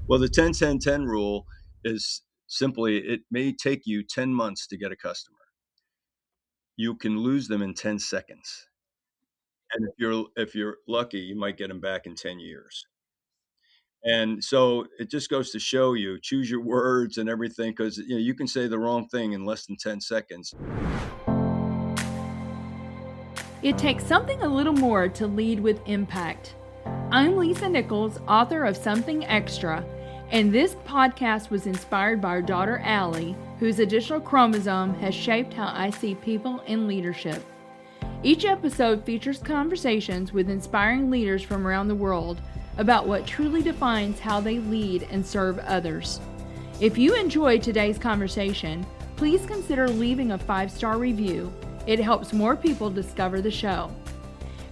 Well, the 10-10-10 rule is simply it may take you 10 months to get a customer. You can lose them in 10 seconds. And if you're lucky, you might get them back in 10 years. And so it just goes to show you, choose your words and everything, because you can say the wrong thing in less than 10 seconds. It takes something a little more to lead with impact. I'm Lisa Nichols, author of Something Extra, and this podcast was inspired by our daughter Allie, whose additional chromosome has shaped how I see people in leadership. Each episode features conversations with inspiring leaders from around the world about what truly defines how they lead and serve others. If you enjoyed today's conversation, please consider leaving a 5-star review. It helps more people discover the show.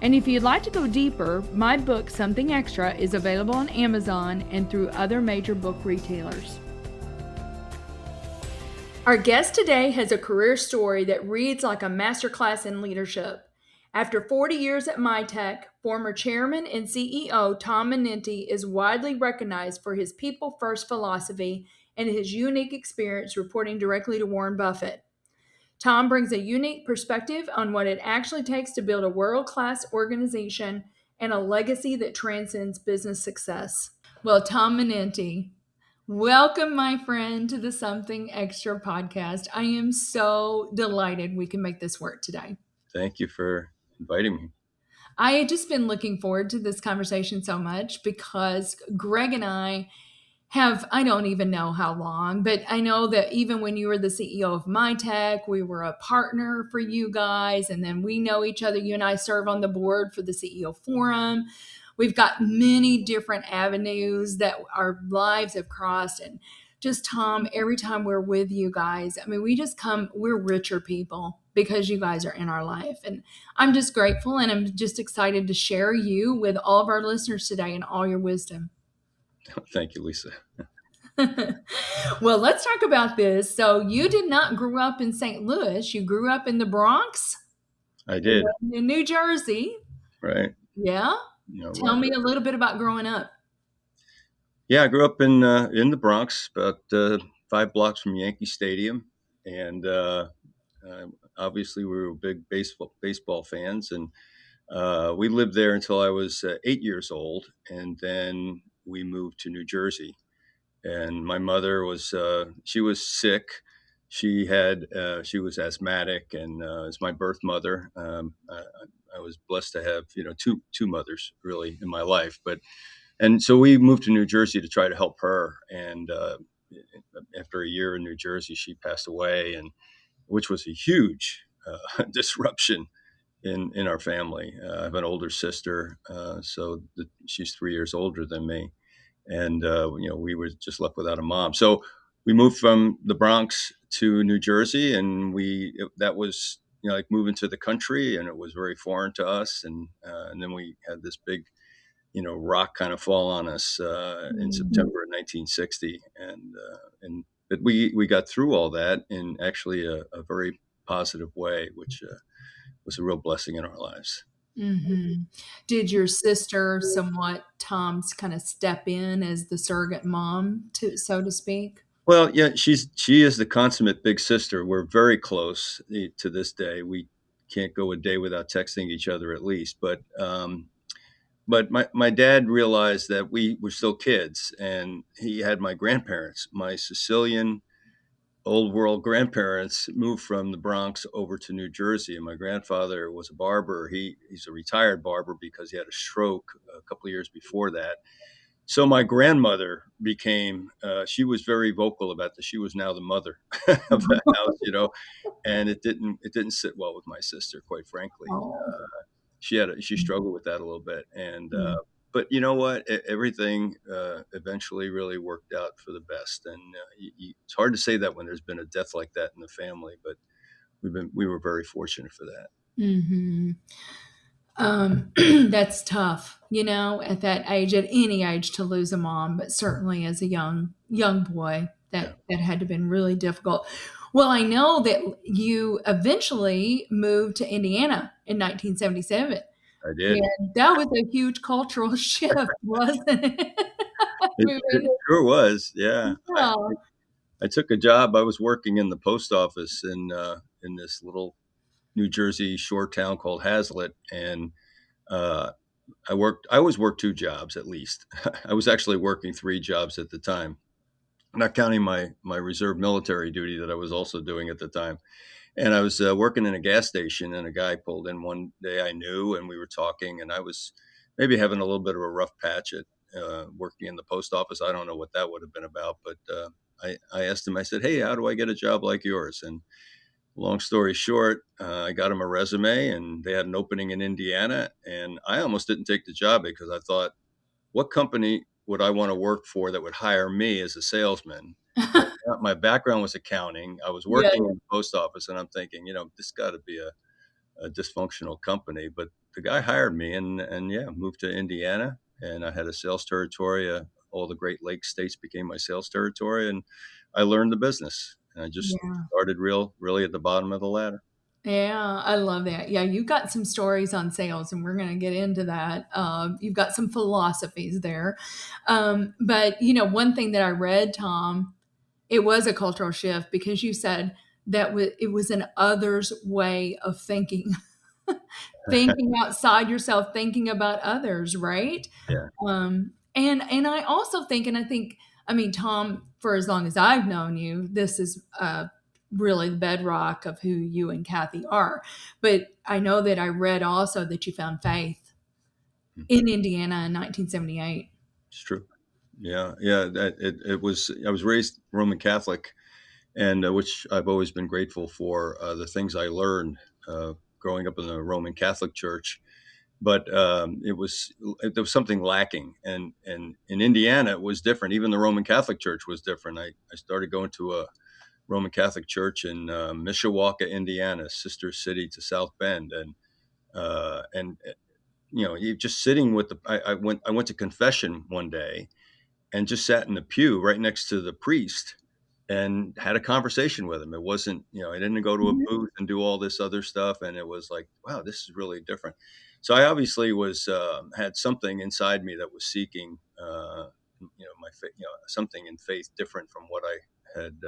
And if you'd like to go deeper, my book, Something Extra, is available on Amazon and through other major book retailers. Our guest today has a career story that reads like a masterclass in leadership. After 40 years at MiTek, former chairman and CEO Tom Manenti is widely recognized for his people-first philosophy and his unique experience reporting directly to Warren Buffett. Tom brings a unique perspective on what it actually takes to build a world-class organization and a legacy that transcends business success. Well, Tom Manenti, welcome, my friend, to the Something Extra podcast. I am so delighted we can make this work today. Thank you for inviting me. I had just been looking forward to this conversation so much because Greg and I I don't even know how long, but I know that even when you were the CEO of MiTek, we were a partner for you guys. And then we know each other. You and I serve on the board for the CEO Forum. We've got many different avenues that our lives have crossed. And just, Tom, every time we're with you guys, I mean, we're richer people because you guys are in our life. And I'm just grateful, and I'm just excited to share you with all of our listeners today and all your wisdom. Thank you, Lisa. Well, let's talk about this. So you did not grow up in St. Louis. You grew up in the Bronx. I did. In New Jersey. Right. Yeah. Tell me a little bit about growing up. Yeah, I grew up in the Bronx, about 5 blocks from Yankee Stadium. And obviously we were big baseball fans. And we lived there until I was 8 years old. And then we moved to New Jersey. And my mother she was sick. She was asthmatic, and as my birth mother, I was blessed to have, two mothers really in my life. And so we moved to New Jersey to try to help her. And after a year in New Jersey, she passed away, and which was a huge disruption in our family. I have an older sister, she's 3 years older than me. And, we were just left without a mom. So we moved from the Bronx to New Jersey, and that was, like moving to the country, and it was very foreign to us. And then we had this big, rock kind of fall on us in September of 1960. But we got through all that in actually a very positive way, which was a real blessing in our lives. Mm-hmm. Did your sister somewhat, Tom's, kind of step in as the surrogate mom, so to speak? Well, yeah, she is the consummate big sister. We're very close to this day. We can't go a day without texting each other at least. But my dad realized that we were still kids, and he had my grandparents, my Sicilian old world grandparents, moved from the Bronx over to New Jersey. And my grandfather was a barber. He's a retired barber because he had a stroke a couple of years before that. So my grandmother she was very vocal about this. She was now the mother of the house, and it didn't sit well with my sister, quite frankly. She struggled with that a little bit. And, but you know what? Everything eventually really worked out for the best. And it's hard to say that when there's been a death like that in the family, but we were very fortunate for that. Mm-hmm. That's tough, at that age, at any age, to lose a mom, but certainly as a young boy, that had to have been really difficult. Well, I know that you eventually moved to Indiana in 1977. I did. And that was a huge cultural shift, wasn't it? It moving. sure was. Yeah. Yeah. I took a job. I was working in the post office in this little New Jersey shore town called Hazlitt, and uh, I always worked two jobs at least. I was actually working three jobs at the time, not counting my reserve military duty that I was also doing at the time. And I was working in a gas station, and a guy pulled in one day I knew, and we were talking, and I was maybe having a little bit of a rough patch at working in the post office. I don't know what that would have been about, but I asked him. I said, "Hey, how do I get a job like yours?" And long story short, I got him a resume, and they had an opening in Indiana, and I almost didn't take the job because I thought, what company would I want to work for that would hire me as a salesman? And my background was accounting. I was Yeah. working in the post office, and I'm thinking, this got to be a dysfunctional company. But the guy hired me, and yeah, moved to Indiana, and I had a sales territory. All the Great Lakes states became my sales territory, and I learned the business. And I just Yeah. started really at the bottom of the ladder. Yeah, I love that. Yeah, you've got some stories on sales, and we're going to get into that. You've got some philosophies there. But, one thing that I read, Tom, it was a cultural shift because you said that it was an others way of thinking, thinking outside yourself, thinking about others, right? Yeah, And I also think, and I think, I mean, Tom, for as long as I've known you, this is really the bedrock of who you and Kathy are. But I know that I read also that you found faith in Indiana in 1978. it's true. Yeah, yeah. It was. I was raised Roman Catholic, and which I've always been grateful for the things I learned growing up in the Roman Catholic Church. But there was something lacking, and in Indiana it was different. Even the Roman Catholic Church was different. I started going to a Roman Catholic Church in Mishawaka, Indiana, sister city to South Bend, and you just sitting with the. I went to confession one day and just sat in the pew right next to the priest and had a conversation with him. It wasn't, I didn't go to a Mhm. booth and do all this other stuff. And it was like, wow, this is really different. So I obviously was had something inside me that was seeking, my faith, something in faith different from what I had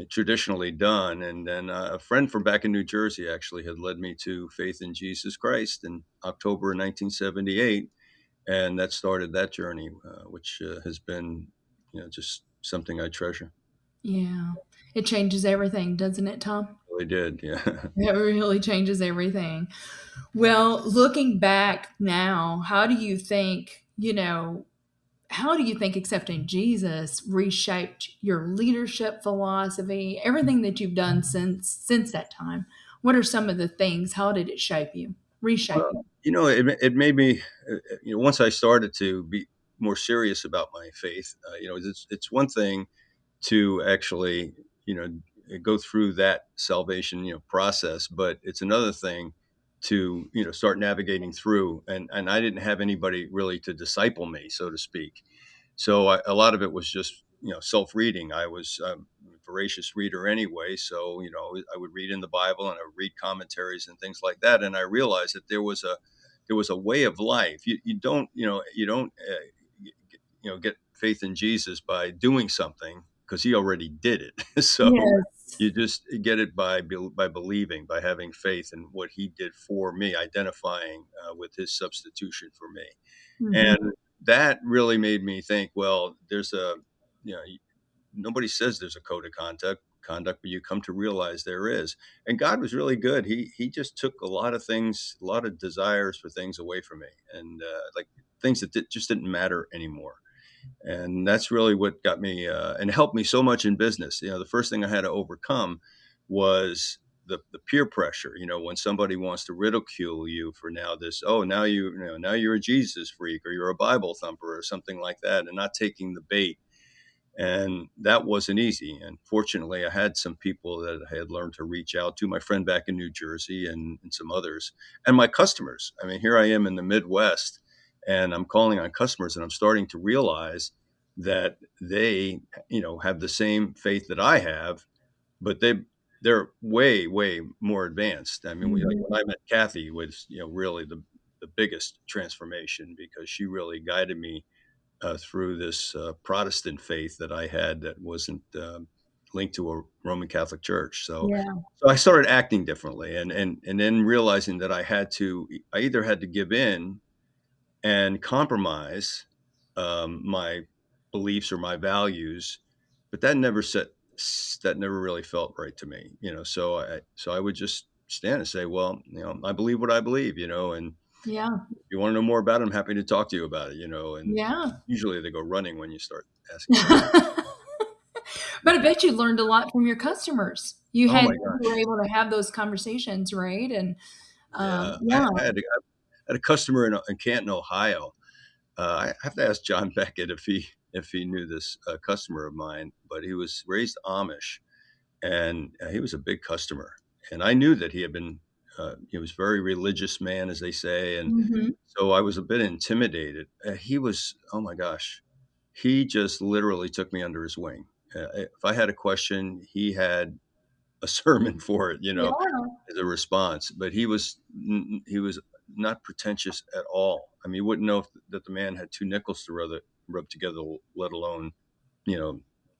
traditionally done. And then a friend from back in New Jersey actually had led me to faith in Jesus Christ in October 1978, and that started that journey, which has been, just something I treasure. Yeah. It changes everything, doesn't it, Tom? Really did, yeah. It really changes everything. Well, looking back now, how do you think accepting Jesus reshaped your leadership philosophy, everything that you've done since that time? What are some of the things? How did it shape you, reshape Well, you? it made me, once I started to be more serious about my faith, it's one thing to actually, you know, go through that salvation, process, but it's another thing to, start navigating through. And I didn't have anybody really to disciple me, so to speak. So a lot of it was just, self-reading. I was a voracious reader anyway, so I would read in the Bible and I would read commentaries and things like that, and I realized that there was a way of life. You don't get faith in Jesus by doing something because he already did it. So Yes. you just get it by believing, by having faith in what he did for me, identifying with his substitution for me. Hmm. And that really made me think, well, you know, nobody says there's a code of conduct, but you come to realize there is. And God was really good. He just took a lot of things, a lot of desires for things away from me, and like things that just didn't matter anymore. And that's really what got me and helped me so much in business. The first thing I had to overcome was the peer pressure. When somebody wants to ridicule you for now this, oh, now you're a Jesus freak or you're a Bible thumper or something like that, and not taking the bait. And that wasn't easy. And fortunately, I had some people that I had learned to reach out to, my friend back in New Jersey and some others, and my customers. I mean, here I am in the Midwest, and I'm calling on customers, and I'm starting to realize that they, have the same faith that I have, but they're way, way more advanced. I mean, like Hmm. when I met Kathy was, really the biggest transformation because she really guided me through this Protestant faith that I had that wasn't linked to a Roman Catholic church. Yeah. So I started acting differently, and then realizing that I either had to give in and compromise my beliefs or my values, but that never really felt right to me, So I would just stand and say, well, I believe what I believe, and Yeah. if you want to know more about it, I'm happy to talk to you about it, and Yeah. usually they go running when you start asking them. But I bet you learned a lot from your customers. Oh my You were gosh. able to have those conversations, right? And Yeah. yeah. I had a customer in Canton, Ohio. I have to ask John Beckett if he knew this customer of mine, but he was raised Amish, and he was a big customer. And I knew that he was a very religious man, as they say, and Mhm. so I was a bit intimidated. He was, oh my gosh, he just literally took me under his wing. If I had a question, he had a sermon for it, Yeah. as a response. But he was not pretentious at all. I mean, you wouldn't know that the man had two nickels to rub together, let alone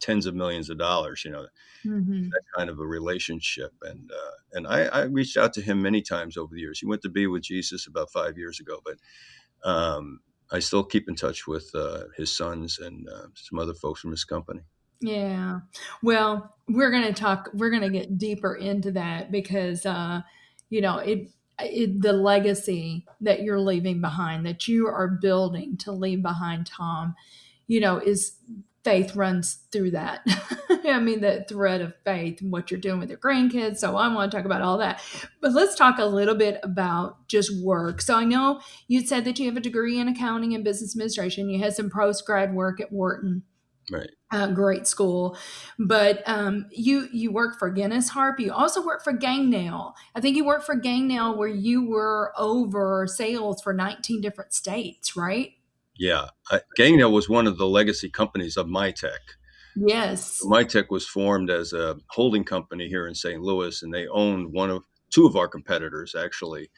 tens of millions of dollars. Mhm. That kind of a relationship. And I reached out to him many times over the years. He went to be with Jesus about 5 years ago, but I still keep in touch with his sons and some other folks from his company. Yeah. Well, we're going to get deeper into that because, the legacy that you're leaving behind, that you are building to leave behind, Tom, is faith runs through that. I mean, the thread of faith and what you're doing with your grandkids. So I want to talk about all that. But let's talk a little bit about just work. So I know you said that you have a degree in accounting and business administration. You had some post grad work at Wharton, Right. great school, but you work for Guinness Harp. You also work for Gangnail. I think you worked for Gangnail where you were over sales for 19 different states, right? Yeah. Gangnail was one of the legacy companies of MiTek. Yes. MiTek was formed as a holding company here in St. Louis, and they owned two of our competitors, actually.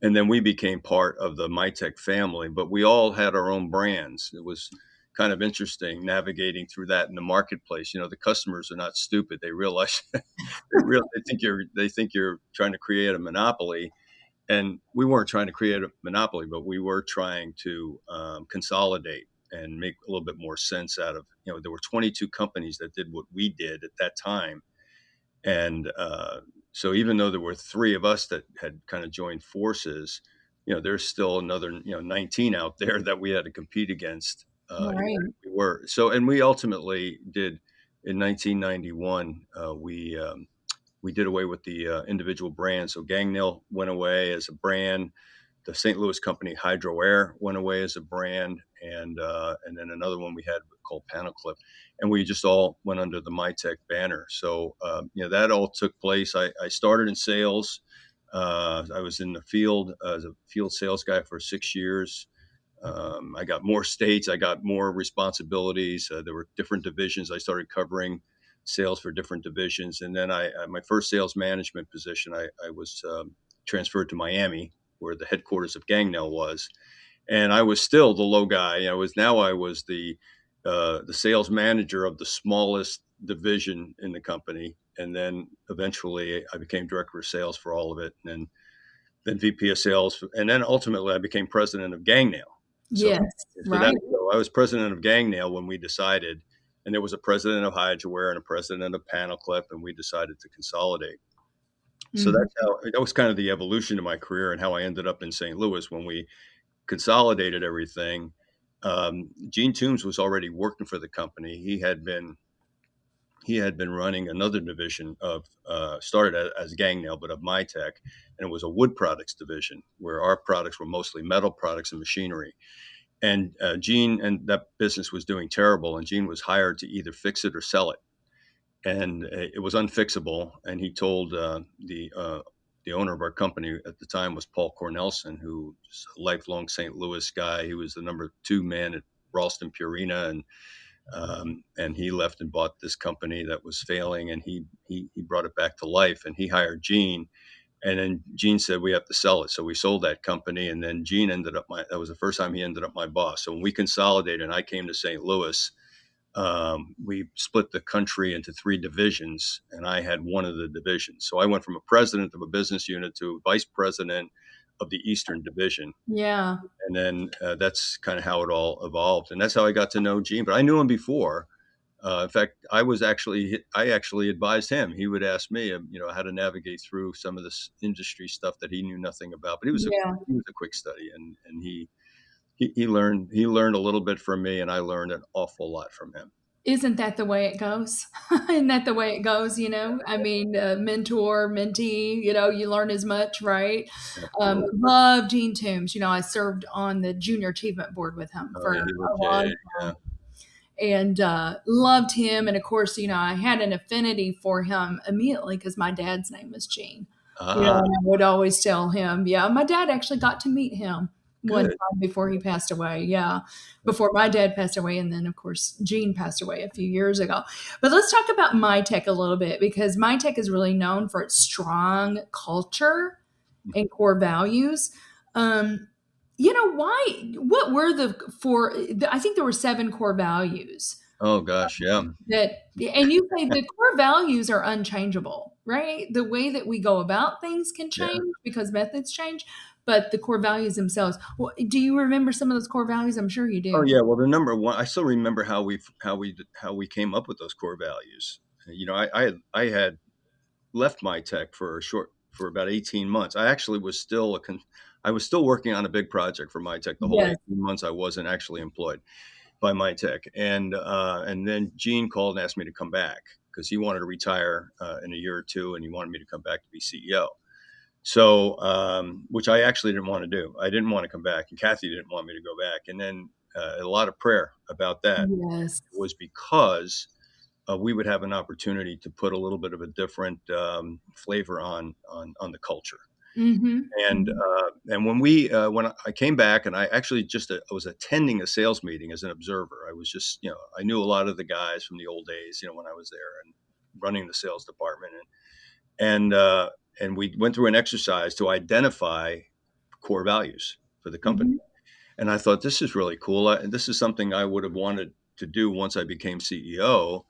And then we became part of the MiTek family, but we all had our own brands. It was kind of interesting navigating through that in the marketplace. The customers are not stupid. They realize they think you're trying to create a monopoly, and we weren't trying to create a monopoly, but we were trying to consolidate and make a little bit more sense out of, there were 22 companies that did what we did at that time. And so even though there were three of us that had kind of joined forces, there's still another, 19 out there that we had to compete against. Right. We were so, and we ultimately did in 1991. We did away with the individual brands. So Gangnell went away as a brand. The St. Louis company Hydro Air went away as a brand, and then another one we had called Panel Clip, and we just all went under the MiTek banner. So that all took place. I started in sales. I was in the field as a field sales guy for 6 years. I got more states. I got more responsibilities. There were different divisions. I started covering sales for different divisions, and then my first sales management position, I was transferred to Miami, where the headquarters of Gangnell was, and I was still the low guy. I was the sales manager of the smallest division in the company, and then eventually I became director of sales for all of it, and then VP of sales, and then ultimately I became president of Gangnell. So, Yes. Right. so I was president of Gangnell when we decided, and there was a president of Hydroware and a president of Panel Clip, and we decided to consolidate. So Mhm. that was kind of the evolution of my career and how I ended up in St. Louis when we consolidated everything. Gene Toombs was already working for the company. He had been running another division of started as Gangnell, but of MiTek, and it was a wood products division where our products were mostly metal products and machinery. And Gene and that business was doing terrible, and Gene was hired to either fix it or sell it, and it was unfixable. And he told the owner of our company at the time was Paul Cornelson, who was a lifelong St. Louis guy. He was the number two man at Ralston Purina, and he left and bought this company that was failing, and he brought it back to life, and he hired Gene, And then Gene said, we have to sell it. So we sold that company. And then Gene that was the first time he ended up my boss. So when we consolidated and I came to St. Louis, we split the country into 3 divisions, and I had one of the divisions. So I went from a president of a business unit to vice president of the Eastern Division. Yeah. And then that's kind of how it all evolved. And that's how I got to know Gene. But I knew him before. In fact, I actually advised him. He would ask me, how to navigate through some of this industry stuff that he knew nothing about. But Yeah. he was a quick study, and he learned a little bit from me, and I learned an awful lot from him. Isn't that the way it goes? Isn't that the way it goes? I mean, mentor, mentee, you learn as much, right? Absolutely. Love Gene Toombs. I served on the junior achievement board with him Oh for yeah, he was. a Yeah, long yeah, yeah. and loved him. And of course, I had an affinity for him immediately because my dad's name was Gene. Ah, And I would always tell him, yeah, my dad actually got to meet him one good. time before he passed away. Yeah, before my dad passed away. And then, of course, Gene passed away a few years ago. But let's talk about MiTek a little bit because MiTek is really known for its strong culture and core values. Um, why? What were the 4? I think there were 7 core values Oh gosh, yeah, that, and you say the core values are unchangeable, right? The way that we go about things can yeah. change because methods change, but the core values themselves. Well, do you remember some of those core values? I'm sure you Oh do. yeah. Well, the number one, I still remember how we came up with those core values. I had left my tech for about 18 months. I actually was still I was still working on a big project for my tech the whole Yes. 18 months. I wasn't actually employed by my tech, and then Gene called and asked me to come back because he wanted to retire in a year or two, and he wanted me to come back to be CEO. So, which I actually didn't want to do. I didn't want to come back, and Kathy didn't want me to go back. And then a lot of prayer about that Yes. was because we would have an opportunity to put a little bit of a different flavor on the culture. Mm-hmm. And when I came back, and I actually I was attending a sales meeting as an observer. I was just I knew a lot of the guys from the old days, when I was there and running the sales department, and uh, and we went through an exercise to identify core values for the company. Mm-hmm. And I thought this is really cool. This is something I would have wanted to do once I became CEO.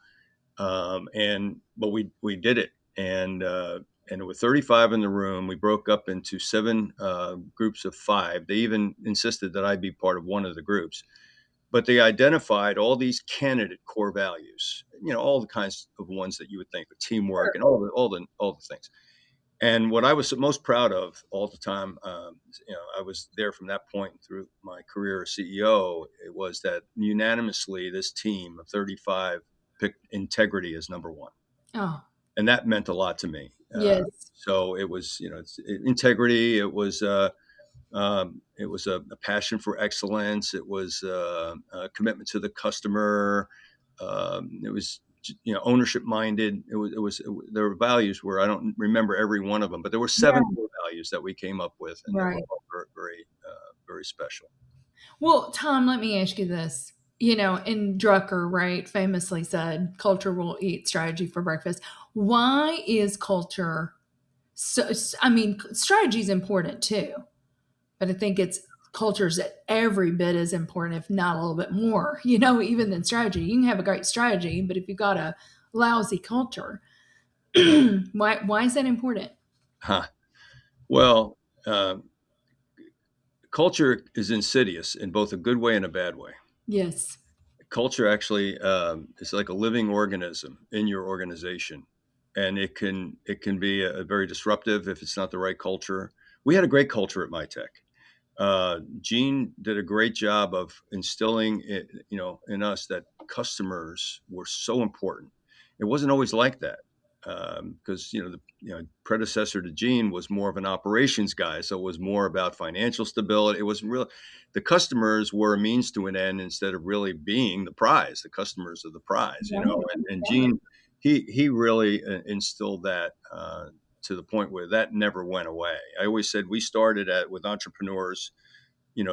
But we did it, and there were 35 in the room. We broke up into 7 groups of 5. They even insisted that I be part of one of the groups. But they identified all these candidate core values, all the kinds of ones that you would think, of teamwork and all the things. And what I was most proud of all the time, I was there from that point through my career as CEO. It was that unanimously this team of 35 picked integrity as number one, Oh, and that meant a lot to me. yes. So it was, integrity. It was a passion for excellence. It was a commitment to the customer. It was ownership minded. There were values where I don't remember every one of them, but there were 7 Yeah. core values that we came up with, and they were Right. all very very special. Well, Tom, let me ask you this. And Drucker, right, famously said, culture will eat strategy for breakfast. Why is culture I mean, strategy is important too, but I think it's culture's every bit as important, if not a little bit more, even than strategy. You can have a great strategy, but if you've got a lousy culture, why is that important? Huh. Well, uh, culture is insidious in both a good way and a bad way. Yes. Culture actually is like a living organism in your organization, and it can be a very disruptive if it's not the right culture. We had a great culture at MiTek. Gene did a great job of instilling it, in us that customers were so important. It wasn't always like that because the predecessor to Gene was more of an operations guy, so it was more about financial stability. It was real. The customers were a means to an end instead of really being the prize. The customers are the prize, Right. and Yeah. Gene he really instilled that. To the point where that never went away. I always said we started with entrepreneurs,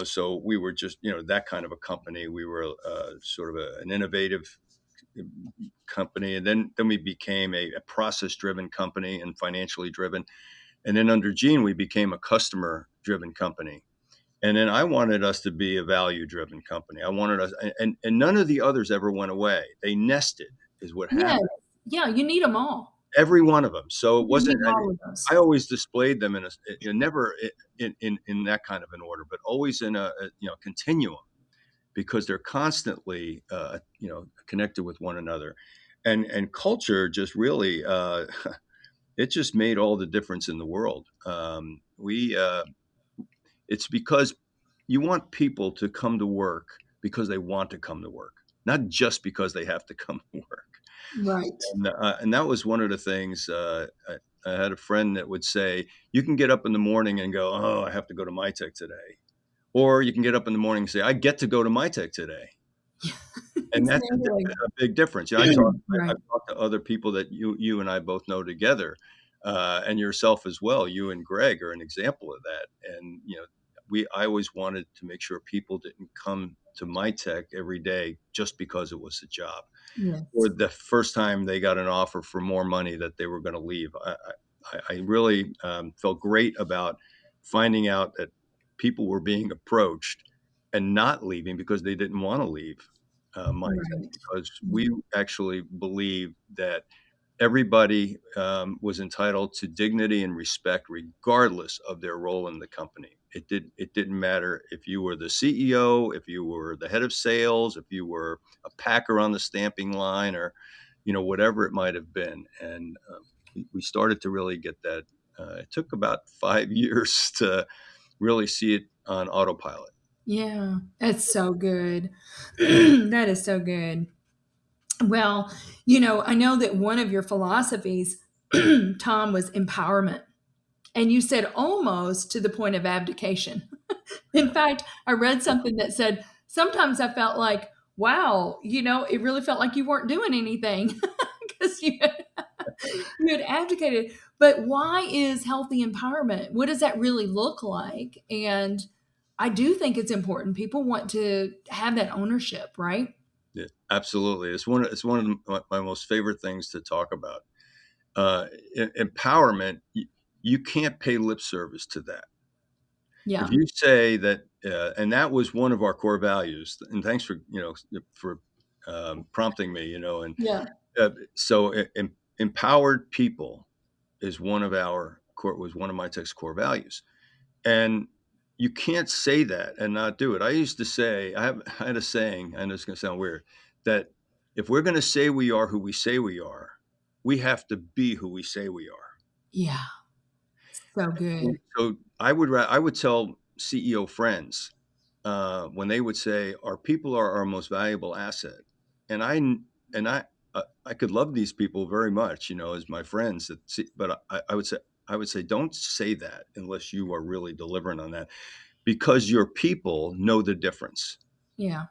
so we were just, that kind of a company. We were sort of an innovative company, and then we became a process driven company and financially driven. And then under Gene, we became a customer driven company. And then I wanted us to be a value driven company. I wanted us, and none of the others ever went away. They nested, is what Yes. happened. Yeah, you need them all. Every one of them. So it You need wasn't, I mean, all of those. I always displayed them in a, never in that kind of an order, but always in a continuum, because they're constantly, connected with one another. And culture just really, it just made all the difference in the world. It's because you want people to come to work because they want to come to work, not just because they have to come to work. Right. And that was one of the things. I had a friend that would say, "You can get up in the morning and go, oh, I have to go to MiTek today," or you can get up in the morning and say, "I get to go to MiTek today." And that's Exactly. a big difference. Right. I've talked to other people that you and I both know together, and yourself as well. You and Greg are an example of that. And I always wanted to make sure people didn't come to MiTek every day just because it was a job, or Yes. the first time they got an offer for more money that they were going to leave. I really felt great about finding out that people were being approached and not leaving because they didn't want to leave MiTek, Right. because we actually believe that everybody was entitled to dignity and respect regardless of their role in the company. It didn't matter if you were the CEO, if you were the head of sales, if you were a packer on the stamping line, or whatever it might have been. And we started to really get that. It took about 5 years to really see it on autopilot. Yeah, that's so good. That is so good. Well, I know that one of your philosophies, Tom, was empowerment. And you said almost to the point of abdication. In fact, I read something that said sometimes I felt like, wow, it really felt like you weren't doing anything because you had abdicated. But why is healthy empowerment? What does that really look like? And I do think it's important. People want to have that ownership, right? Yeah, absolutely. It's one of my most favorite things to talk about. uh, Empowerment, you can't pay lip service to that. If Yeah. you say that, and that was one of our core values, and thanks for, for prompting me, and Yeah. so empowered people is was one of my text core values. And you can't say that and not do it. I used to say, I had a saying, I know it's going to sound weird, that if we're going to say we are who we say we have to be who we say we are. Yeah. So good. So I would tell CEO friends, when they would say, "Our people are our most valuable asset," and I could love these people very much, as my friends. But I would say, don't say that unless you are really delivering on that, because your people know the difference. Yeah.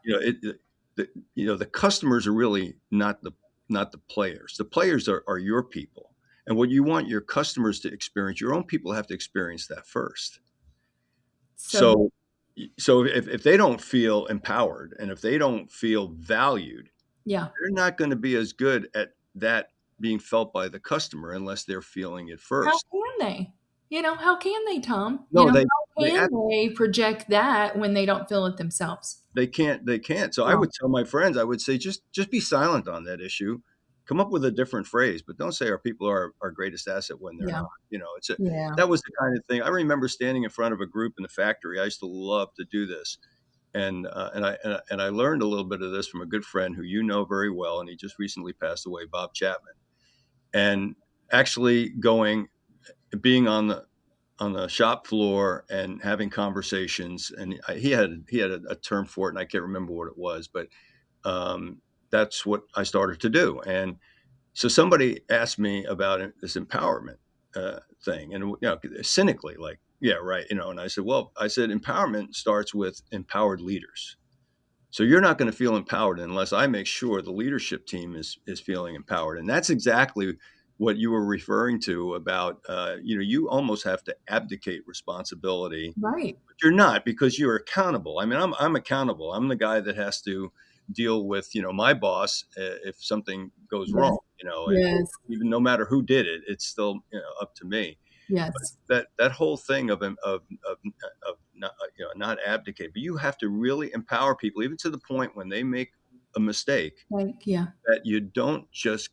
The customers are really not the players. The players are your people. And what you want your customers to experience, your own people have to experience that first. So good. So if they don't feel empowered and if they don't feel valued, Yeah. they're not going to be as good at that being felt by the customer unless they're feeling it How first. can they? How can they, Tom? No, How they can they project that when they don't feel it themselves? They can't. So I Right. would tell my friends, I would say, just be silent on that issue. Come up with a different phrase, but don't say our people are our greatest asset when they're Yeah. not. Yeah. That was the kind of thing. I remember standing in front of a group in the factory. I used to love to do this. And I learned a little bit of this from a good friend who you know very well, and he just recently passed away, Bob Chapman. And actually being on the shop floor and having conversations, and he had a term for it, and I can't remember what it was, but um, that's what I started to do. And so somebody asked me about this empowerment thing, and cynically, like, yeah, right, and I said empowerment starts with empowered leaders. So you're not going to feel empowered unless I make sure the leadership team is feeling empowered. And that's exactly what you were referring to about, you almost have to abdicate responsibility, Right. but you're not, because you're accountable. I mean, I'm accountable. I'm the guy that has to deal with, my boss, if something goes Yes. wrong, and Yes. even no matter who did it, it's still, up to me. Yes. That whole thing of not, not abdicate, but you have to really empower people, even to the point when they make a mistake, Like, yeah. that you don't just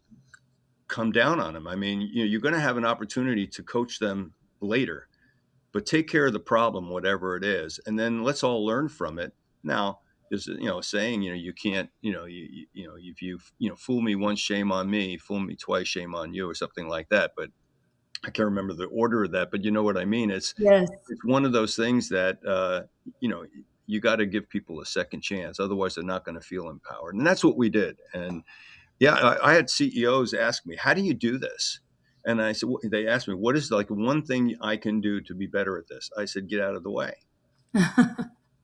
come down on them. I mean, you're going to have an opportunity to coach them later, but take care of the problem, whatever it is, and then let's all learn from it. Now, there's a saying, you can't, if you fool me once, shame on me; fool me twice, shame on you, or something like that. But I can't remember the order of that, but you know what I mean. Yes. It's one of those things that you know you got to give people a second chance, otherwise they're not going to feel empowered, and that's what we did. And yeah, I had CEOs ask me, "How do you do this?" And I said, they asked me, "What is like one thing I can do to be better at this?" I said, "Get out of the way.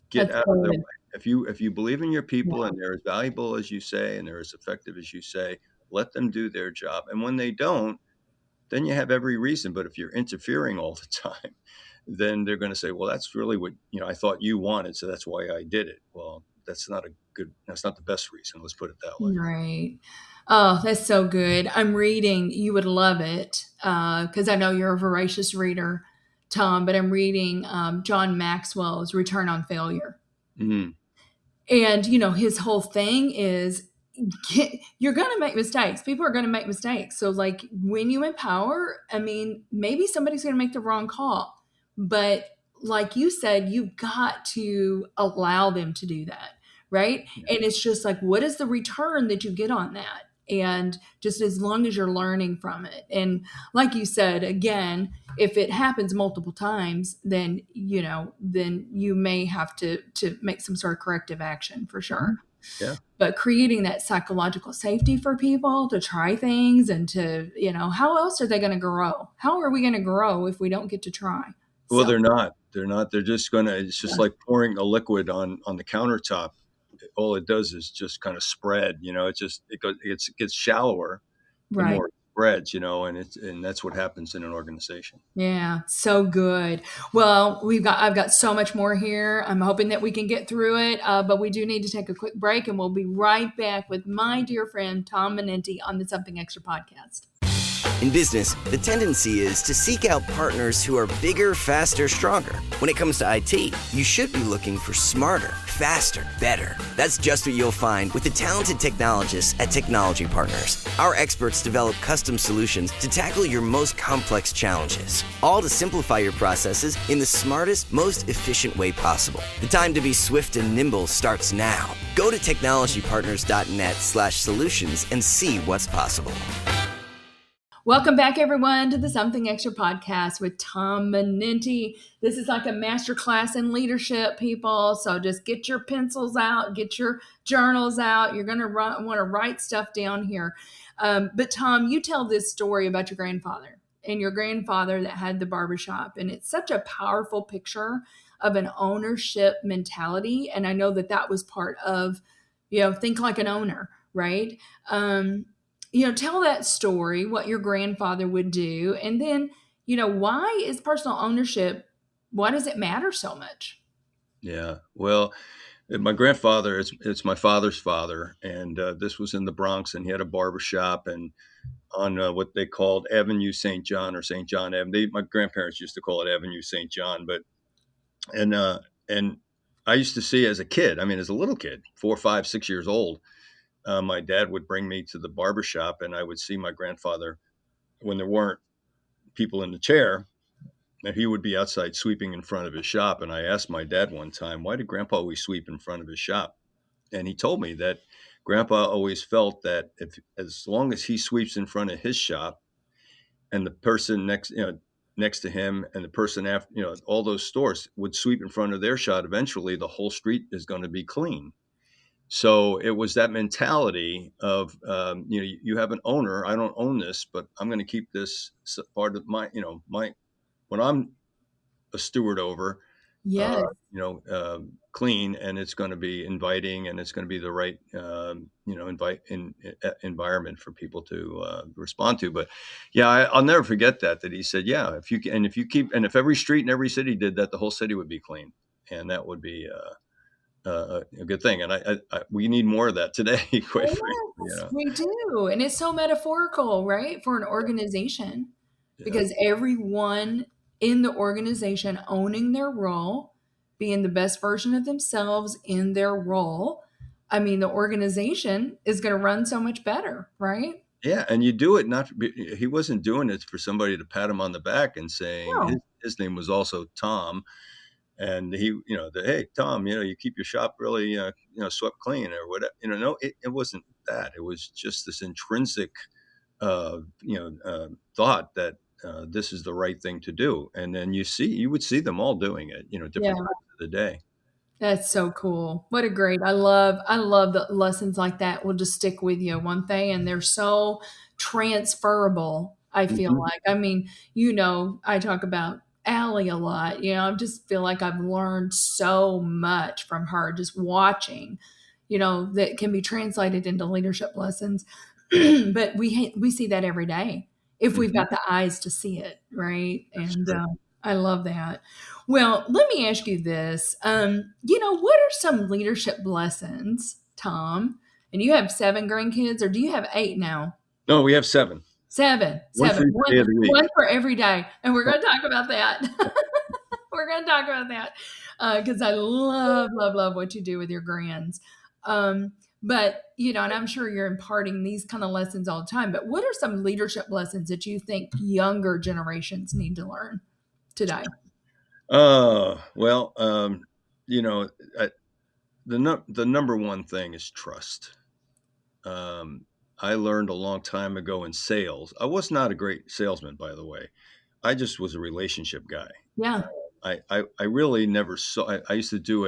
Get That's out of the good. way. If you believe in your people Yeah. and they're as valuable as you say and they're as effective as you say, let them do their job. And when they don't, then you have every reason. But if you're interfering all the time, then they're going to say, well, that's really what, I thought you wanted. So that's why I did it. Well, that's not the best reason. Let's put it that way. Right. Oh, that's so good. I'm reading, you would love it, because I know you're a voracious reader, Tom, but I'm reading John Maxwell's Return on Failure. Mm, And, his whole thing is you're going to make mistakes. People are going to make mistakes. So, like, when you empower, I mean, maybe somebody's going to make the wrong call. But, like you said, you've got to allow them to do that. Right. yeah. And it's just like, what is the return that you get on that? And just as long as you're learning from it. And like you said, again, if it happens multiple times, then then you may have to make some sort of corrective action for Mhm. sure. Yeah. But creating that psychological safety for people to try things and to, how else are they going to grow? How are we going to grow if we don't get to try? Well, So, they're not. They're not. They're just gonna. It's just yeah, like pouring a liquid on the countertop. All it does is just kind of spread. It gets shallower the right. more it spreads. And that's what happens in an organization. Yeah, so good. Well, I've got so much more here. I'm hoping that we can get through it, but we do need to take a quick break, and we'll be right back with my dear friend Tom Manenti on the Something Extra podcast. In business, the tendency is to seek out partners who are bigger, faster, stronger. When it comes to IT, you should be looking for smarter, faster, better. That's just what you'll find with the talented technologists at Technology Partners. Our experts develop custom solutions to tackle your most complex challenges, all to simplify your processes in the smartest, most efficient way possible. The time to be swift and nimble starts now. Go to technologypartners.net/solutions and see what's possible. Welcome back, everyone, to the Something Extra podcast with Tom Manenti. This is like a masterclass in leadership, people. So just get your pencils out, get your journals out. You're going to want to write stuff down here. But Tom, you tell this story about your grandfather and your grandfather that had the barbershop. And it's such a powerful picture of an ownership mentality. And I know that that was part of, think like an owner, right? Tell that story, what your grandfather would do, and then, why is personal ownership, why does it matter so much? Yeah. Well, my grandfather, it's my father's father, and this was in the Bronx, and he had a barber shop and on what they called Avenue St. John or St. John Avenue. My grandparents used to call it Avenue St. John, but and and I used to see as a kid, I mean, as a little kid, 4, 5, 6 years old, my dad would bring me to the barber shop, and I would see my grandfather when there weren't people in the chair, and he would be outside sweeping in front of his shop. And I asked my dad one time, why did Grandpa always sweep in front of his shop? And he told me that Grandpa always felt that if as long as he sweeps in front of his shop, and the person next to him and the person after, all those stores would sweep in front of their shop, eventually the whole street is going to be clean. So it was that mentality of, you have an owner. I don't own this, but I'm going to keep this part of my when I'm a steward over, Yes. clean, and it's going to be inviting, and it's going to be the right, environment for people to respond to. But yeah, I'll never forget that he said, yeah, if every street in every city did that, the whole city would be clean, and that would be a good thing. And we need more of that today, quite frankly. Yes, we do. And it's so metaphorical, right? For an organization. Yeah. because everyone in the organization owning their role, being the best version of themselves in their role, I mean, the organization is going to run so much better, right? Yeah, and you do it not he wasn't doing it for somebody to pat him on the back and saying No. his name was also Tom, and he, hey, Tom, you keep your shop really, swept clean or whatever. No, it wasn't that. It was just this intrinsic, thought that this is the right thing to do. And then you would see them all doing it, Yeah. different times of the day. That's so cool. What a great. I love the lessons like that will just stick with you, won't they? And they're so transferable, I feel Mhm. like. I mean, I talk about Allie a lot. I just feel like I've learned so much from her just watching, that can be translated into leadership lessons. But we see that every day if we've Mhm. got the eyes to see it, right? That's And true. I love that. Well, let me ask you this. What are some leadership lessons, Tom? And you have 7 grandkids, or do you have 8 now? No, we have seven. Seven, One seven, for each one, day of the week. one for every day, and we're going to talk about that. We're going to talk about that because I love, love, love what you do with your grands. But and I'm sure you're imparting these kind of lessons all the time. But what are some leadership lessons that you think younger generations need to learn today? Well, you know, I, the number one thing is trust. Um, I learned a long time ago in sales. I was not a great salesman, by the way. I just was a relationship guy. Yeah. I really never saw. I used to do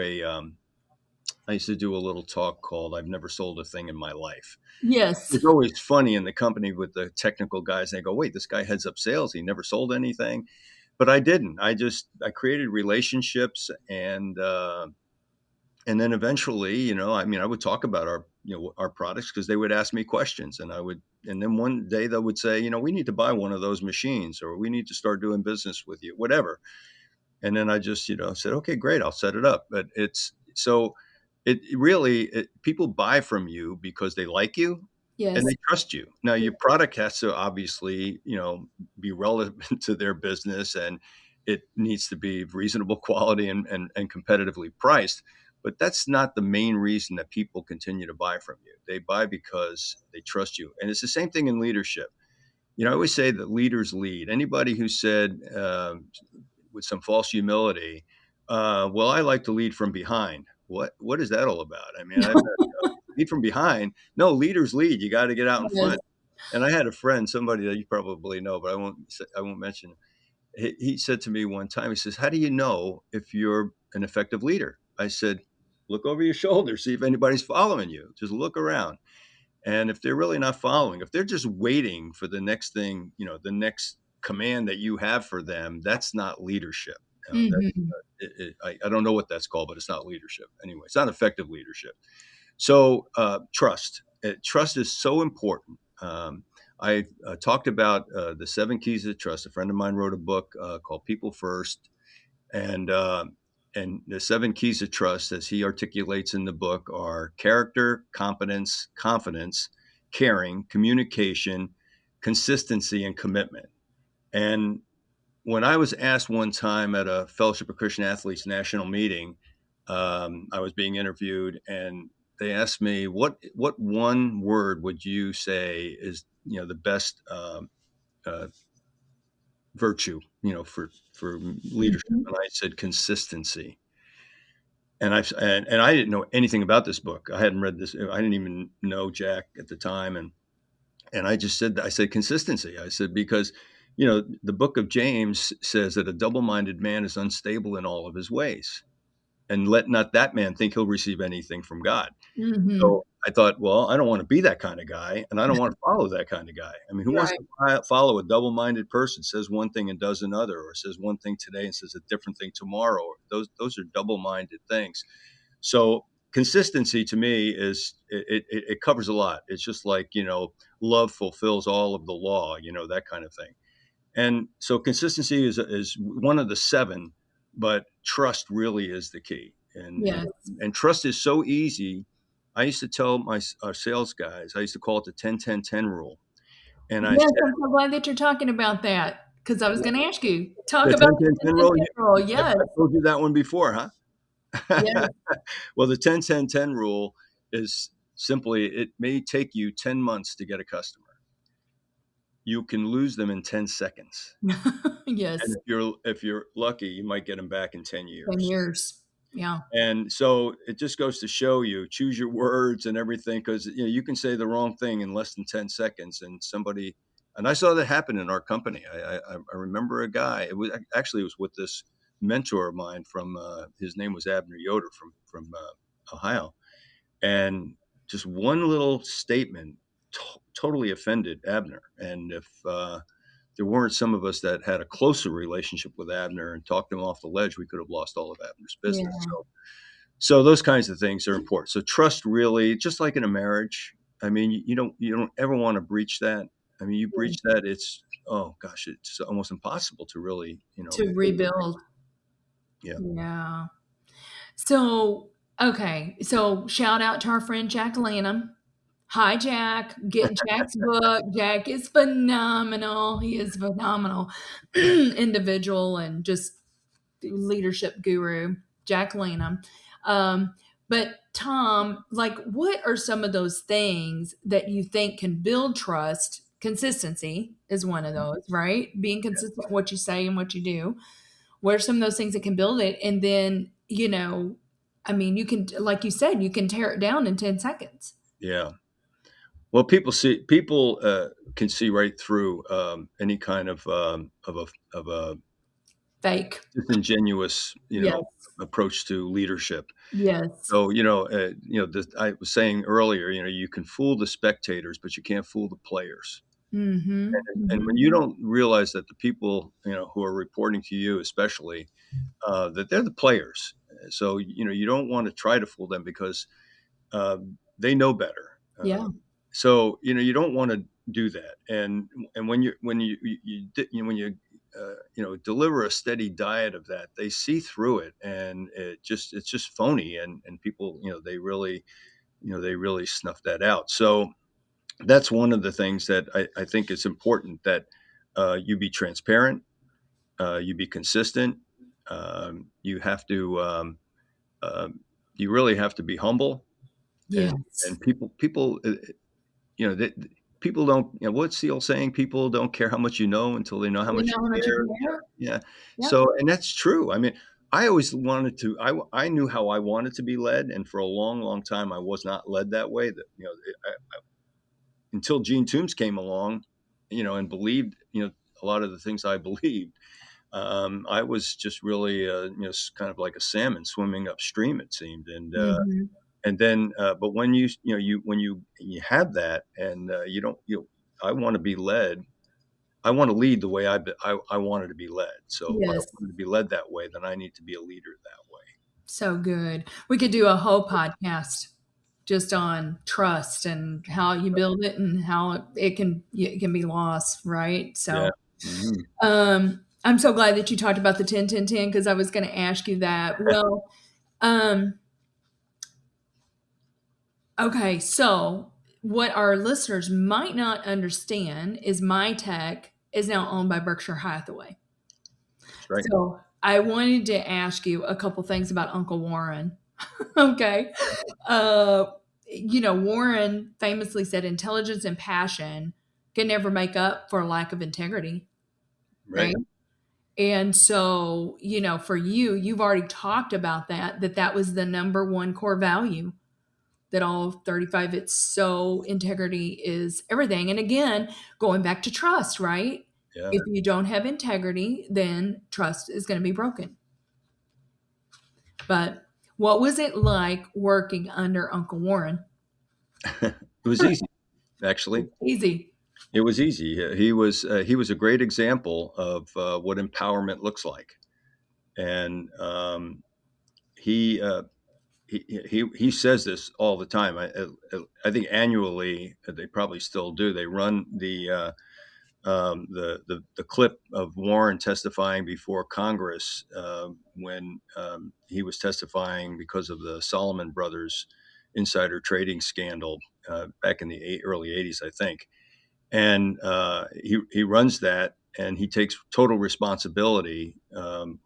I used to do a little talk called "I've never sold a thing in my life." Yes. It's always funny in the company with the technical guys. They go, "Wait, this guy heads up sales. He never sold anything." But I didn't. I created relationships, and then eventually, I mean, I would talk about our products because they would ask me questions, and then one day they would say, we need to buy one of those machines, or we need to start doing business with you, whatever. And then I just, said, okay, great, I'll set it up. But it's so it really people buy from you because they like you and Yes. they trust you. Now your product has to obviously, be relevant to their business, and it needs to be reasonable quality and competitively priced. But that's not the main reason that people continue to buy from you. They buy because they trust you. And it's the same thing in leadership. I always say that leaders lead. Anybody who said with some false humility, well, I like to lead from behind. What is that all about? I mean, lead from behind. No, leaders lead. You got to get out in Yes. front. And I had a friend, somebody that you probably know, but I won't mention. He said to me one time, he says, "How do you know if you're an effective leader?" I said, "Look over your shoulder, see if anybody's following you. Just look around." And if they're really not following, if they're just waiting for the next thing, the next command that you have for them, that's not leadership. Mhm. I don't know what that's called, but it's not leadership. Anyway, it's not effective leadership. So trust. Trust is so important. I talked about the 7 keys of trust. A friend of mine wrote a book called People First, and uh, and the 7 keys of trust, as he articulates in the book, are character, competence, confidence, caring, communication, consistency, and commitment. And when I was asked one time at a Fellowship of Christian Athletes national meeting, I was being interviewed, and they asked me, "What one word would you say is the best uh, virtue for leadership?" Mhm. And I said consistency. And I didn't know anything about this book. I hadn't read this. I didn't even know Jack at the time, and I said consistency. I said because the book of James says that a double-minded man is unstable in all of his ways, and let not that man think he'll receive anything from God. Mhm. So I thought, well, I don't want to be that kind of guy, and I don't want to follow that kind of guy. I mean, who wants Right. to follow a double-minded person, says one thing and does another, or says one thing today and says a different thing tomorrow? Those are double-minded things. So consistency to me is it covers a lot. It's just like love fulfills all of the law, that kind of thing. And so consistency is one of the seven, but trust really is the key. Yes. And trust is so easy. I used to tell our sales guys, I used to call it the 10-10-10 rule. And I Yes, said, I'm so glad that you're talking about that. because I was going to ask you, talk The about 10 the 10 10 10 rule. rule. I Yes, told you that one before, huh? yes. Well, the 10 10 10 rule is simply it may take you 10 months to get a customer. You can lose them in 10 seconds. And Yes, if you're lucky, you might get them back in 10 10 years. years. Yeah, And so it just goes to show you, choose your words and everything, because you can say the wrong thing in less than 10 seconds, and somebody. And I saw that happen in our company. I remember a guy. It was with this mentor of mine from his name was Abner Yoder from Ohio, and just one little statement totally offended Abner. And if there weren't some of us that had a closer relationship with Abner and talked him off the ledge, we could have lost all of Abner's business. yeah, So those kinds of things are important. So trust really, just like in a marriage. I mean, you don't ever want to breach that. I mean, you breach that, it's oh gosh, it's almost impossible to really to rebuild. yeah. Yeah. So, okay. So, shout out to our friend Jack Lanham. Hi, Jack. Get Jack's book. Jack is phenomenal. He is phenomenal individual and just leadership guru, Jack Lanham. Um, but Tom, like, what are some of those things that you think can build trust? Consistency is one of those, right? Being consistent with what you say and what you do. What are some of those things that can build it? And then, I mean, you can, like you said, you can tear it down in 10 seconds. Yeah. Well, people can see right through any kind of a Fake. disingenuous Yes. approach to leadership. Yes. So I was saying earlier, you can fool the spectators, but you can't fool the players. Mm-hmm. And Mm-hmm. when you don't realize that the people who are reporting to you, especially, that they're the players, so you don't want to try to fool them because they know better. Yeah. So you don't want to do that. And when you deliver a steady diet of that, they see through it, and it's just phony. And people they really snuff that out. So that's one of the things that I think is important, that you be transparent, you be consistent, you have to um, you really have to be humble, and Yes. and people that people don't, what's the old saying? People don't care how much you know until they know how You much know how you much you care. care? Yeah. Yep. So, and that's true. I mean, I always wanted to. I knew how I wanted to be led, and for a long, long time, I was not led that way. That until Gene Toombs came along, and believed, a lot of the things I believed. I was just really, kind of like a salmon swimming upstream, it seemed, Mhm. and then, but when you have that, and you don't, I want to be led. I want to lead the way I wanted to be led. So if I Yes. wanted to be led that way, then I need to be a leader that way. So good. We could do a whole podcast just on trust and how you build it and how it can be lost, right? Yeah. So, Mhm. I'm so glad that you talked about the 10 10 10 because I was going to ask you that. Well, um, okay, so what our listeners might not understand is MiTek is now owned by Berkshire Hathaway. That's right. So I wanted to ask you a couple things about Uncle Warren. Okay. Uh, Warren famously said intelligence and passion can never make up for a lack of integrity, Right. right? And so, for you, you've already talked about that was the number one core value that all 35, it's so integrity is everything. And again, going back to trust, right? Yeah. If you don't have integrity, then trust is going to be broken. But what was it like working under Uncle Warren? It was easy, actually. Easy. It was easy. He was a great example of what empowerment looks like, and he he says this all the time. I think annually they probably still do. They run the clip of Warren testifying before Congress when he was testifying because of the Solomon Brothers insider trading scandal back in the early '80s, I think. And he runs that. and he takes total responsibility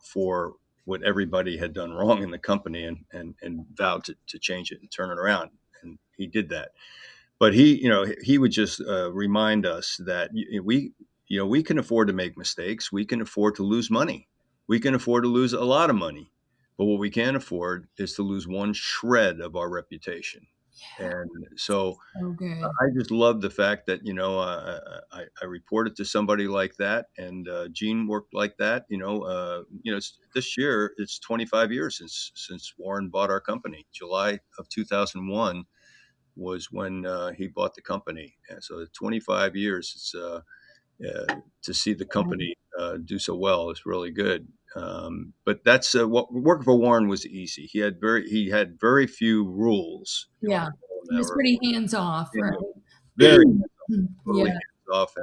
for what everybody had done wrong in the company, and vowed to change it and turn it around. And he did that. But he would just remind us that we can afford to make mistakes. We can afford to lose money. We can afford to lose a lot of money. But what we can't afford is to lose one shred of our reputation. And so So good. I just love the fact that, I reported to somebody like that, and Gene worked like that. This year it's 25 years since Warren bought our company. July of 2001 was when he bought the company, and so 25 years. It's to see the company do so well is really good. But that's what working for Warren was easy. He had very few rules. If you want Yeah. to call them He that, was or pretty hands off, right? very Yeah. totally hands off,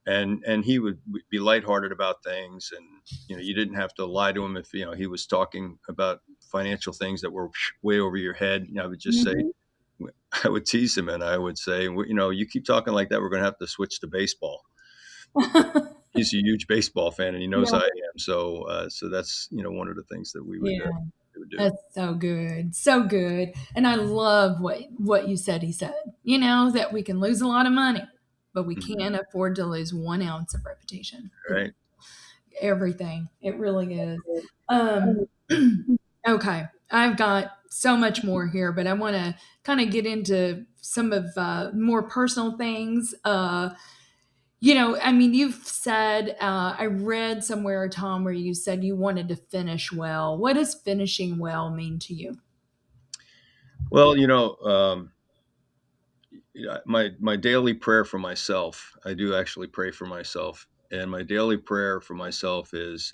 and he would be lighthearted about things, and you didn't have to lie to him if he was talking about financial things that were way over your head. I would just say, Mhm. I would tease him, and I would say, you keep talking like that, we're going to have to switch to baseball. He's a huge baseball fan, and he knows Yeah. I am. So that's one of the things that Yeah. we would do. That's so good. So good. And I love what you said he said. That we can lose a lot of money, but we Mhm. can't afford to lose 1 ounce of reputation. It's Right. everything. It really is. Um okay. I've got so much more here, but I want to kind of get into some of more personal things. I mean, you've said, I read somewhere, Tom, where you said you wanted to finish well. What does finishing well mean to you? Well, my daily prayer for myself, I do actually pray for myself, and my daily prayer for myself is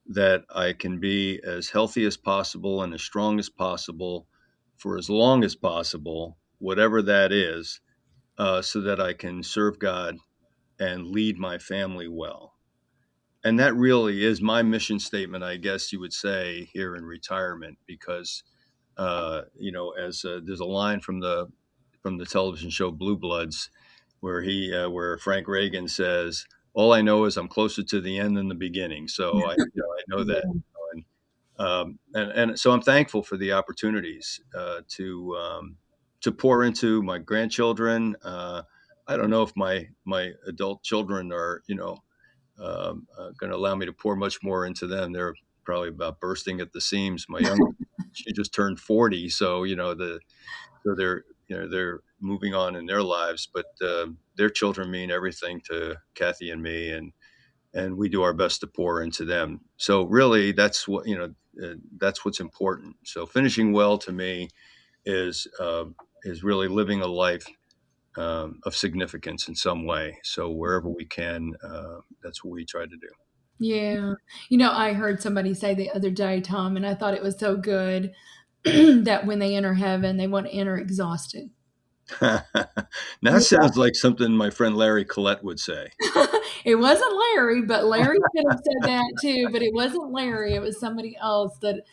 that I can be as healthy as possible and as strong as possible for as long as possible, whatever that is, so that I can serve God and lead my family well. And that really is my mission statement, I guess you would say, here in retirement, because as there's a line from the television show Blue Bloods, where Frank Reagan says, "All I know is I'm closer to the end than the beginning." So I know that, Yeah. and so I'm thankful for the opportunities to pour into my grandchildren. I don't know if my adult children are going to allow me to pour much more into them. They're probably about bursting at the seams. My youngest, she just turned 40, so they're moving on in their lives, but their children mean everything to Kathy and me, and we do our best to pour into them. So really, that's what's important. So finishing well to me is really living a life of significance in some way. So wherever we can, that's what we try to do. Yeah. I heard somebody say the other day, Tom, and I thought it was so good that when they enter heaven, they want to enter exhausted. Now that sounds like something my friend Larry Collette would say. It wasn't Larry, but Larry could have said that too. But it wasn't Larry. It was somebody else that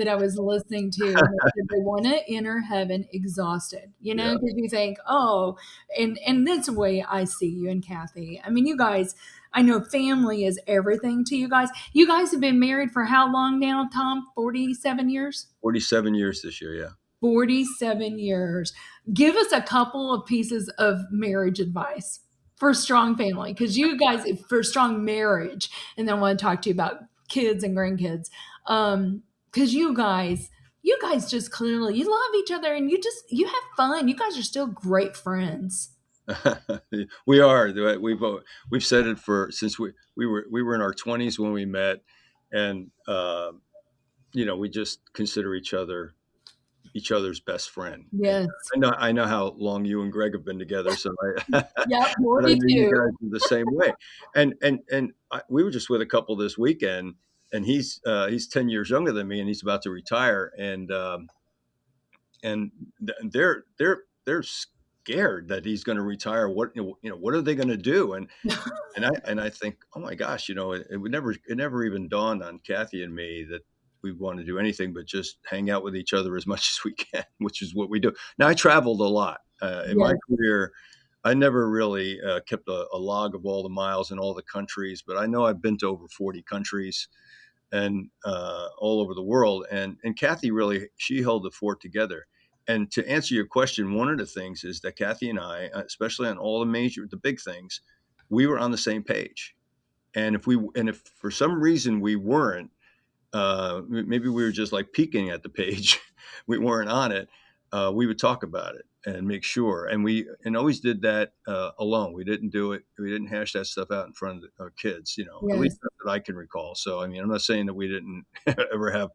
I was listening to. And they said they want to enter heaven exhausted. Yeah. Because you think, oh, and that's the way I see you and Kathy. I mean, you guys. I know family is everything to you guys. You guys have been married for how long now, Tom? 47 years? 47 years this year. Yeah. 47 years. Give us a couple of pieces of marriage advice for a strong family, because you guys, for strong marriage, and then I want to talk to you about kids and grandkids. Because you guys just clearly, you love each other and you have fun. You guys are still great friends. We are. We've said it for since we were in our 20s when we met, and we just consider each other's best friend. And Yes. I know how long you and Greg have been together, so Yep. but I know you 42. guys are the same way. We were just with a couple this weekend, and he's 10 years younger than me, and he's about to retire, and they're scared that he's going to retire. What are they going to do? And I think, oh my gosh, it never even dawned on Kathy and me that we want to do anything but just hang out with each other as much as we can, which is what we do. Now I traveled a lot in my Yes. career. I never really kept a log of all the miles in all the countries, but I know I've been to over 40 countries and all over the world. And Kathy really, she held the fort together. And to answer your question, one of the things is that Kathy and I, especially on all the big things, we were on the same page. And if for some reason we weren't, maybe we were just like peeking at the page, we weren't on it, we would talk about it and make sure. And we always did that alone. We didn't do it. We didn't hash that stuff out in front of our kids, at least Yes. not that I can recall. So, I mean, I'm not saying that we didn't ever have,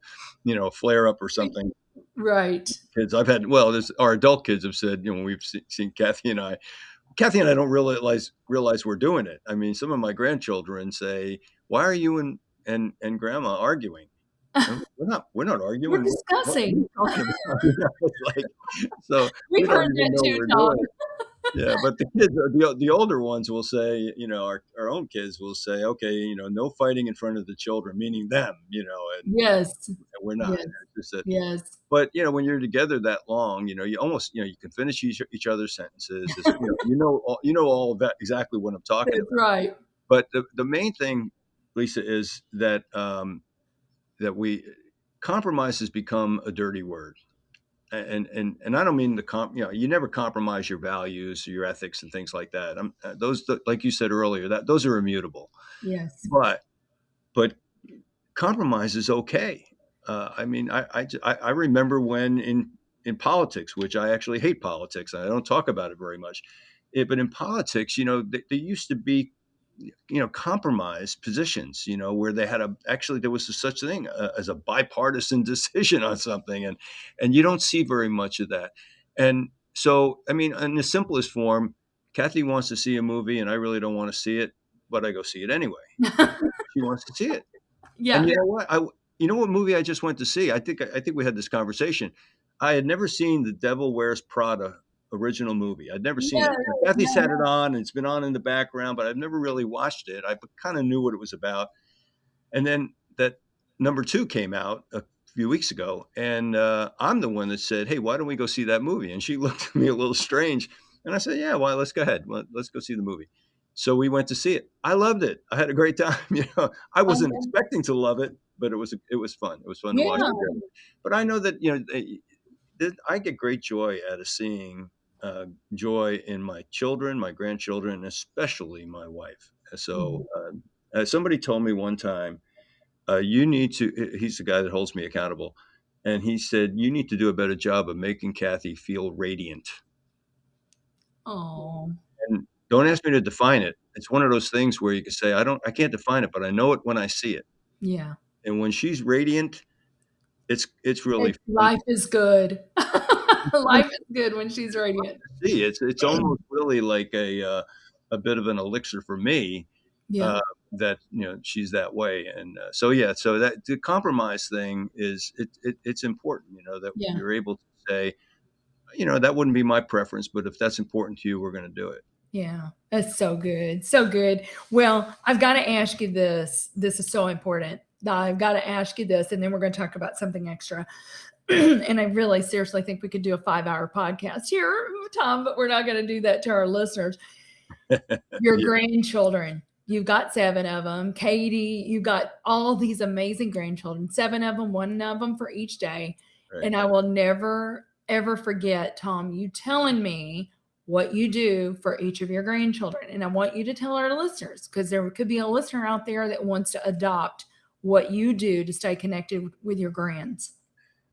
a flare up or something. Right. Kids I've had, well, our adult kids have said, when we've seen Kathy and I don't realize we're doing it. I mean, some of my grandchildren say, "Why are you and Grandma arguing?" And we're not We're arguing. What are discussing. you talking about? It's like, so we We've don't heard even that know too, we're Tom. doing it. Yeah, but the kids, the older ones will say, our own kids will say, okay, no fighting in front of the children, meaning them, and Yes. we're not. Yes. It's just that, Yes. but when you're together that long, you almost, you can finish each other's sentences. All of that exactly what I'm talking That's about. right. But the main thing, Lisa, is that that we compromise has become a dirty word. And I don't mean you never compromise your values, your ethics, and things like that. Like you said earlier, that those are immutable. Yes. But compromise is okay. I mean, I remember when in politics, which I actually hate politics, and I don't talk about it very much. But in politics, they used to be compromise positions, where they had actually there was such a thing as a bipartisan decision on something, and you don't see very much of that. And so, I mean, in the simplest form, Kathy wants to see a movie, and I really don't want to see it, but I go see it anyway because she wants to see it. And Yeah. you know what? What movie I just went to see? I think we had this conversation. I had never seen The Devil Wears Prada original movie. I'd never seen it. Yes. And Kathy's had it on, and it's been on in the background, but I've never really watched it. I kind of knew what it was about. And then that number two came out a few weeks ago, and I'm the one that said, "Hey, why don't we go see that movie?" And she looked at me a little strange, and I said, "Yeah, why? Let's go ahead. Let's go see the movie." So we went to see it. I loved it. I had a great time. I wasn't Um, expecting to love it, but it was fun. It was fun to watch yeah. together. But I know that I get great joy out of seeing joy in my children, my grandchildren, and especially my wife. So Mhm. somebody told me one time, you need to. He's the guy that holds me accountable, and he said you need to do a better job of making Kathy feel radiant. Oh. And don't ask me to define it. It's one of those things where you can say, I can't define it, but I know it when I see it. Yeah. And when she's radiant, it's really fun. Life is good. It's fun Life is good when she's radiant. to see. It's almost really like a bit of an elixir for me, Yeah. uh, that she's that way. And so yeah, so that the compromise thing it's important. That Yeah. you're able to say, that wouldn't be my preference, but if that's important to you, we're going to do it. Yeah. That's so good. So good. Well, I've got to ask you this. This is so important. I've got to ask you this, and then we're going to talk about something extra. And I really seriously think we could do a 5-hour podcast here, Tom, but we're not going to do that to our listeners. Your Yeah, grandchildren, you've got 7 of them. Katie, you've got all these amazing grandchildren, 7 of them, one of them for each day. right. And I will never, ever forget, Tom, you telling me what you do for each of your grandchildren. And I want you to tell our listeners, because there could be a listener out there that wants to adopt what you do to stay connected with your grands.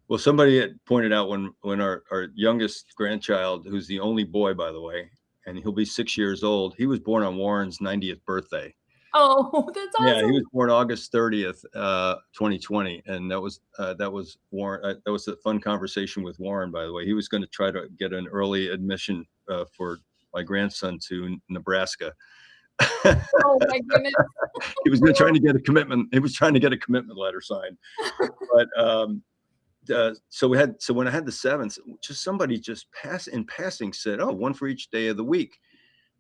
Well, somebody had pointed out when our youngest grandchild, who's the only boy, by the way, and he'll be 6 years old, he was born on Warren's 90th birthday. Oh, that's Yeah, he awesome. was born August 30th, 2020, and that was Warren. That was a fun conversation with Warren, by the way. He was going to try to get an early admission for my grandson to Nebraska. Oh my goodness. He was going to trying to get a commitment. He was trying to get a commitment letter signed, but so when I had the seventh, just somebody just in passing said, "Oh, one for each day of the week,"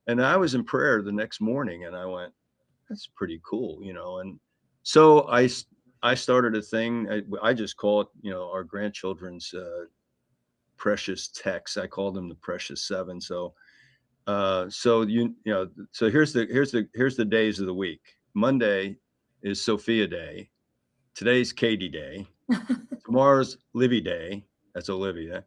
and I was in prayer the next morning, and I went, "That's pretty cool." And so I started a thing. I just call it, our grandchildren's precious texts. I call them the precious seven. So So here's the days of the week. Monday is Sophia Day. Today's Katie Day. Tomorrow's Livy Day. That's Olivia.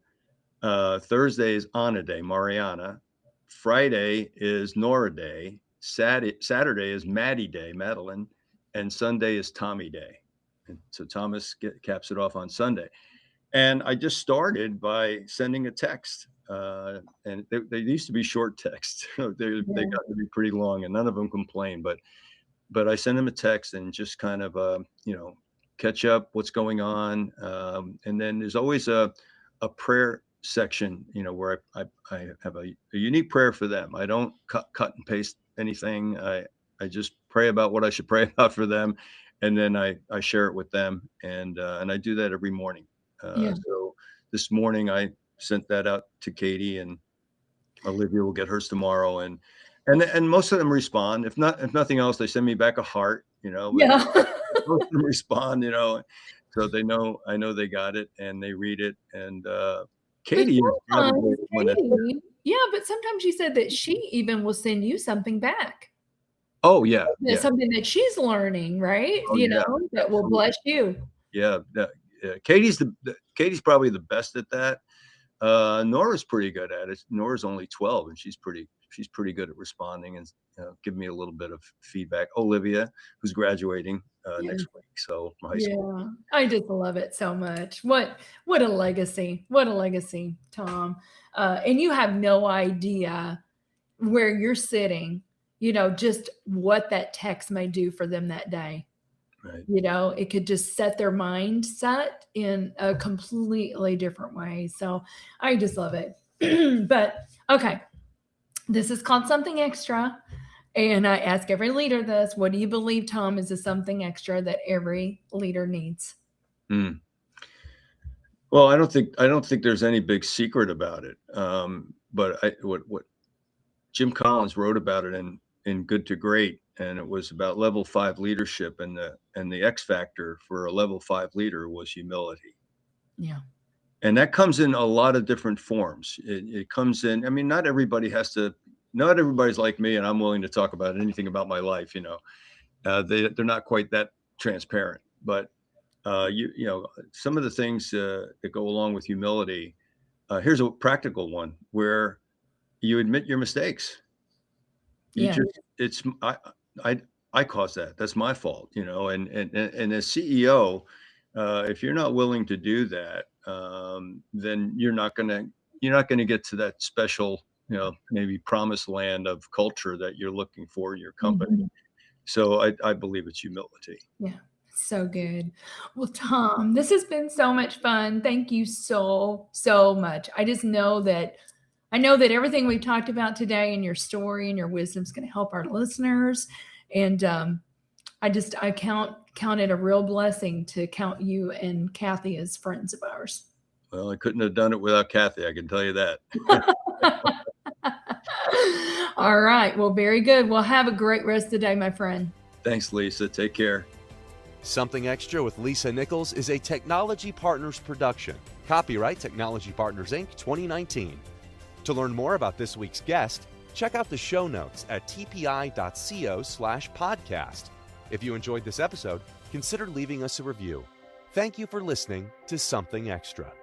Thursday is Anna Day, Mariana. Friday is Nora Day. Saturday is Maddie Day, Madeline. And Sunday is Tommy Day. And so Thomas caps it off on Sunday. And I just started by sending a text. And they used to be short texts. They got to be pretty long, and none of them complain. But I send them a text and just kind of catch up what's going on. And then there's always a prayer section, where I have a unique prayer for them. I don't cut and paste anything. I just pray about what I should pray about for them, and then I share it with them, and I do that every morning. So this morning I sent that out to Katie, and Olivia will get hers tomorrow, and most of them respond. If nothing else, they send me back a heart. Most of them respond. So I know they got it, and they read it, and Katie is probably the one that. Yeah, but sometimes she said that she even will send you something back. Oh yeah, something that she's learning, right? That will bless you. Yeah, Katie's probably the best at that. Nora's pretty good at it. Nora's only 12, and she's pretty good at responding and giving me a little bit of feedback. Olivia, who's graduating next week, so from high school. Yeah, I just love it so much. What a legacy! What a legacy, Tom. And you have no idea where you're sitting. Just what that text may do for them that day. Right. It could just set their mindset in a completely different way. So I just love it. But okay, this is called Something Extra. And I ask every leader this: what do you believe, Tom, is something extra that every leader needs? Well, I don't think there's any big secret about it. But what Jim Collins wrote about it in Good to Great, and it was about level 5 leadership, and the X factor for a level 5 leader was humility. Yeah. And that comes in a lot of different forms. It comes in, not everybody's like me, and I'm willing to talk about anything about my life. They're not quite that transparent, but some of the things that go along with humility. Here's a practical one where you admit your mistakes. I caused that. That's my fault, and as CEO, if you're not willing to do that, then you're not going to get to that special, maybe promised land of culture that you're looking for in your company. Mm-hmm. So I believe it's humility. Yeah. So good. Well, Tom, this has been so much fun. Thank you so much. I know that everything we talked about today and your story and your wisdom is going to help our listeners. And I count it a real blessing to count you and Kathy as friends of ours. Well, I couldn't have done it without Kathy. I can tell you that. All right. Well, very good. Well, have a great rest of the day, my friend. Thanks, Lisa. Take care. Something Extra with Lisa Nichols is a Technology Partners production. Copyright Technology Partners, Inc. 2019. To learn more about this week's guest, check out the show notes at tpi.co/podcast. If you enjoyed this episode, consider leaving us a review. Thank you for listening to Something Extra.